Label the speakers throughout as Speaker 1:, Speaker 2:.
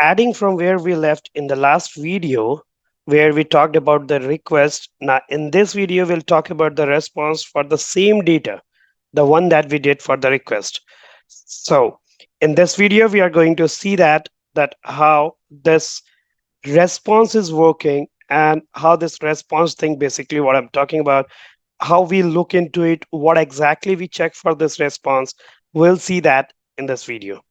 Speaker 1: adding from where we left in the last video, where we talked about the request. Now, in this video, we'll talk about the response for the same data, the one that we did for the request. So, in this video, we are going to see that how this response is working and how this response thing, basically what I'm talking about, how we look into it, what exactly we check for this response. We'll see that in this video.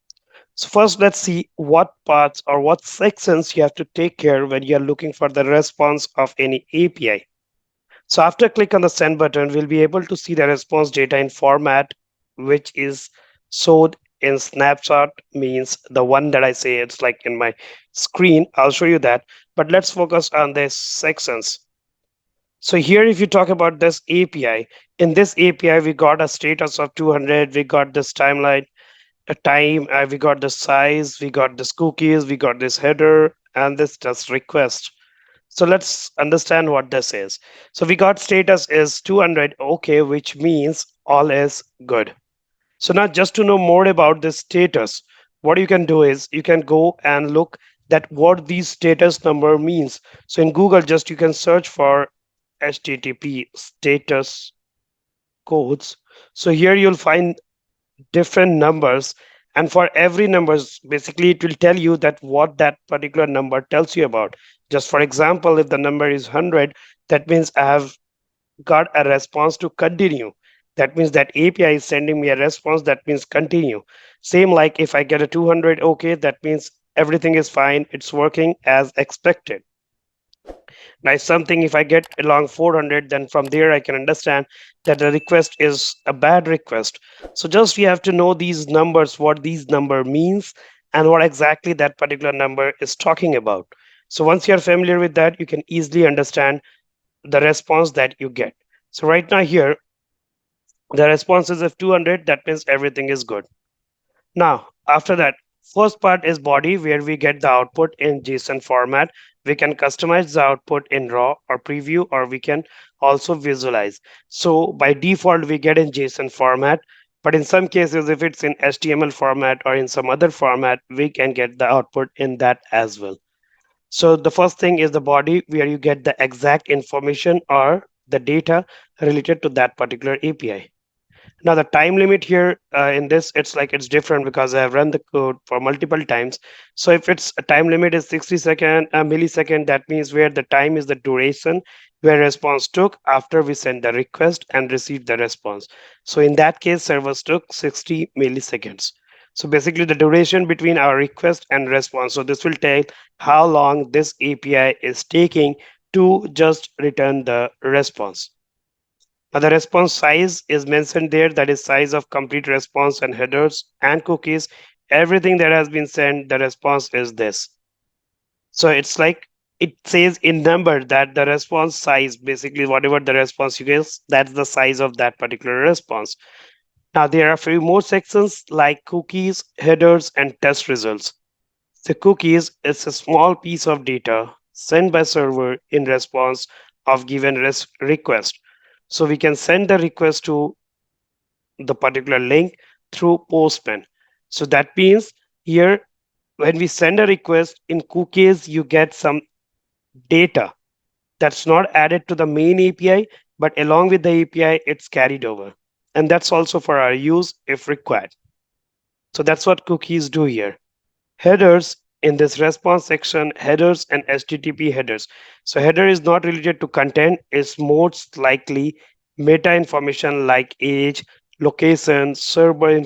Speaker 1: So first, let's see what parts or what sections you have to take care when you're looking for the response of any API. So after click on the send button, we'll be able to see the response data in format, which is showed in snapshot, means the one that I say it's like in my screen. I'll show you that. But let's focus on the sections. So here, if you talk about this API, in this API, we got a status of 200, we got this timeline, a time, we got the size, we got this cookies, we got this header, and this just request. So let's understand what this is. So we got status is 200, okay, which means all is good. So now just to know more about this status, what you can do is you can go and look that what these status number means. So in Google, just you can search for HTTP status codes. So here you'll find different numbers, and for every numbers, basically it will tell you that what that particular number tells you about. Just for example, if the number is 100, that means I have got a response to continue. That means that API is sending me a response that means continue. Same like if I get a 200, okay, that means everything is fine, it's working as expected. Now, if I get along 400, then from there I can understand that the request is a bad request. So just you have to know these numbers, what these number means, and what exactly that particular number is talking about. So once you're familiar with that, you can easily understand the response that you get. So right now here, the response is of 200, that means everything is good. Now, after that, first part is body, where we get the output in JSON format. We can customize the output in raw or preview, or we can also visualize. So by default, we get in JSON format, but in some cases, if it's in HTML format or in some other format, we can get the output in that as well. So the first thing is the body, where you get the exact information or the data related to that particular API. Now the time limit here in this, it's different because I have run the code for multiple times. So if it's a time limit is 60 millisecond, that means where the time is the duration where response took after we send the request and received the response. So in that case, servers took 60 milliseconds. So basically the duration between our request and response. So this will tell how long this API is taking to just return the response. Now the response size is mentioned there, that is size of complete response and headers and cookies. Everything that has been sent, the response is this. So it's like it says in number that the response size, basically whatever the response you get, that's the size of that particular response. Now there are a few more sections like cookies, headers, and test results. The cookies is a small piece of data sent by server in response of given request. So we can send the request to the particular link through Postman. So that means here when we send a request in cookies, you get some data that's not added to the main API, but along with the API, it's carried over. And that's also for our use if required. So that's what cookies do here. Headers in this response section, headers and HTTP headers. So header is not related to content, it's most likely meta information like age, location, server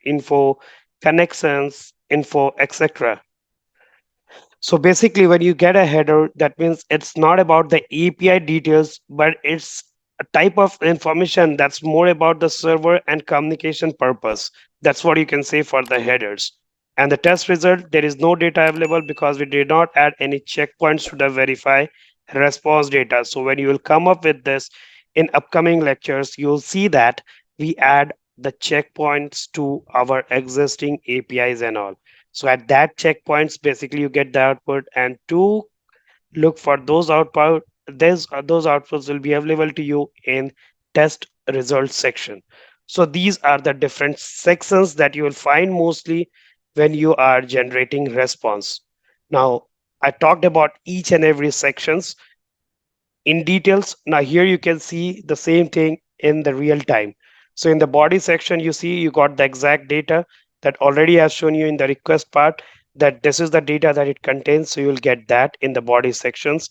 Speaker 1: info, connections info, etc. So basically when you get a header, that means it's not about the API details, but it's a type of information that's more about the server and communication purpose. That's what you can say for the headers. And the test result, there is no data available because we did not add any checkpoints to the verify response data. So when you will come up with this in upcoming lectures, you'll see that we add the checkpoints to our existing APIs and all. So at that checkpoints, basically you get the output, and to look for those output, those outputs will be available to you in test results section. So these are the different sections that you will find mostly when you are generating response. Now, I talked about each and every sections in details. Now here you can see the same thing in the real time. So in the body section, you see you got the exact data that already has shown you in the request part that this is the data that it contains. So you'll get that in the body sections.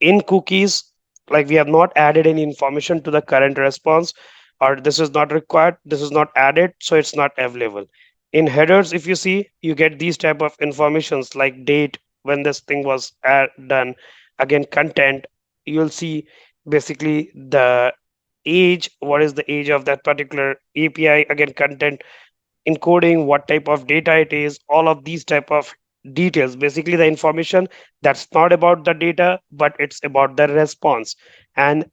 Speaker 1: In cookies, like we have not added any information to the current response, or this is not required, this is not added, so it's not available. In headers, if you see, you get these type of informations like date, when this thing was done, again content, you'll see basically the age, what is the age of that particular api, again content, encoding, what type of data it is, all of these type of details, basically the information that's not about the data but it's about the response. And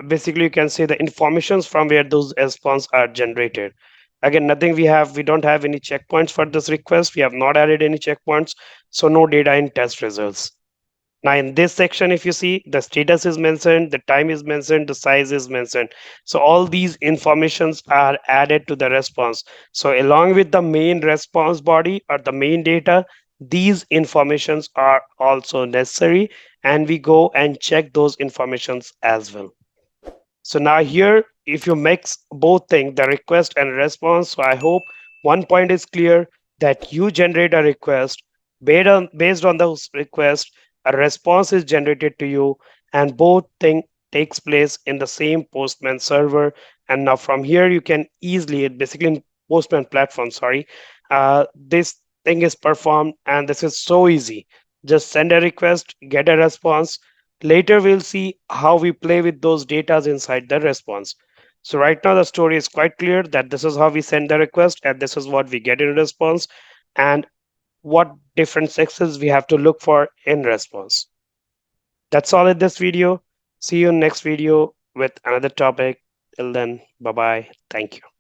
Speaker 1: basically you can say the informations from where those response are generated. Again, nothing, we don't have any checkpoints for this request, we have not added any checkpoints, so no data in test results. Now in this section, if you see, the status is mentioned, the time is mentioned, the size is mentioned. So all these informations are added to the response. So along with the main response body or the main data, these informations are also necessary, and we go and check those informations as well. So now here, if you mix both things, the request and response, so I hope one point is clear, that you generate a request, based on those requests, a response is generated to you, and both thing takes place in the same Postman server. And now from here, you can easily, basically in Postman platform, sorry, this thing is performed, and this is so easy. Just send a request, get a response. Later, we'll see how we play with those datas inside the response. So right now, the story is quite clear that this is how we send the request and this is what we get in response, and what different sexes we have to look for in response. That's all in this video. See you in next video with another topic. Till then, bye bye. Thank you.